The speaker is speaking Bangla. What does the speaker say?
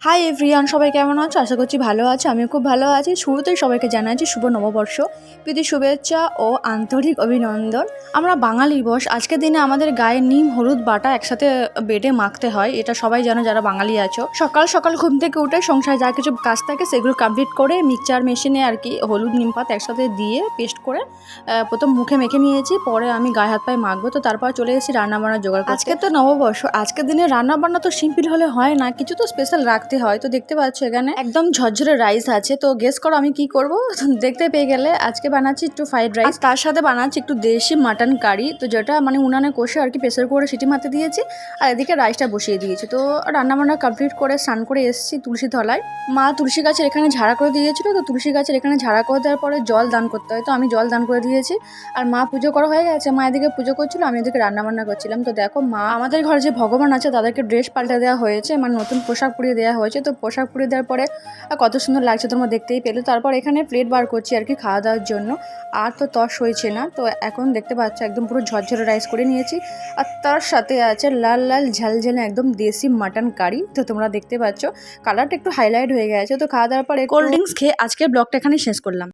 হাই এভরিওয়ান, সবাই কেমন আছো? আশা করছি ভালো আছো। আমিও খুব ভালো আছি। শুরুতেই সবাইকে জানাচ্ছি শুভ নববর্ষ, প্রীতি শুভেচ্ছা ও আন্তরিক অভিনন্দন। আমরা বাঙালি বস, আজকের দিনে আমাদের গায়ে নিম হলুদ বাটা একসাথে বেটে মাখতে হয়। এটা সবাই জানো যারা বাঙালি আছো। সকাল সকাল ঘুম থেকে উঠে সংসারে যা কিছু কাজ থাকে সেগুলো কমপ্লিট করে মিক্সচার মেশিনে আর কি হলুদ নিম পাতা একসাথে দিয়ে পেস্ট করে প্রথম মুখে মেখে নিয়েছি। পরে আমি গায়ে হাত পায়ে মাখবো, তো তারপর চলে এসেছি রান্নাবান্না জোগাড় করতে। আজকে তো নববর্ষ, আজকের দিনে রান্নাবান্না তো সিম্পল হলে হয় না, কিছু তো স্পেশাল রাখতে হয়। তো দেখতে পাচ্ছ এখানে একদম ঝরঝরে রাইস আছে। তো গেস করো আমি কি করব? দেখতে পেয়ে গেলে আজকে বানাচ্ছি একটু ফ্রাইড রাইস, তার সাথে বানাচ্ছি একটু দেশি মাটন কারি। তো যেটা মানে উনানে কষে আর কি প্রেসার করে সিটি মারতে দিয়েছি, আর এদিকে রাইসটা বসিয়ে দিয়েছি। তো রান্নাবান্না কমপ্লিট করে স্নান করে এসেছি তুলসী তলায়। মা তুলসী গাছের এখানে ঝাড়া করে দিয়েছিল, তো তুলসী গাছের এখানে ঝাড়া করে দেওয়ার পরে জল দান করতে হয়, তো আমি জল দান করে দিয়েছি। আর মা পুজো করা হয়ে গেছে, মা এদিকে পুজো করছিল, আমি এদিকে রান্নাবান্না করছিলাম। তো দেখো মা আমাদের ঘরে যে ভগবান আছে তাদেরকে ড্রেস পাল্টে দেওয়া হয়েছে, মানে নতুন পোশাক পরিয়ে দেওয়া হয়েছে। তো পোশাক পরিয়ে দেওয়ার পরে কত সুন্দর লাগছে তোমরা দেখতেই পেলে। তারপর এখানে প্লেট বার করছি আর কি খাওয়া দাওয়ার জন্য। আর তো তস হয়েছে না, তো এখন দেখতে পাচ্ছ একদম পুরো ঝরঝরে রাইস করে নিয়েছি। আর তার সাথে আছে লাল লাল ঝালঝালে একদম দেশি মাটন কারি। তো তোমরা দেখতে পাচ্ছ কালারটা একটু হাইলাইট হয়ে গেছে। তো খাওয়া দাওয়ার পরে কোল্ড ড্রিঙ্কস খেয়ে আজকের ব্লগটা এখানে শেষ করলাম।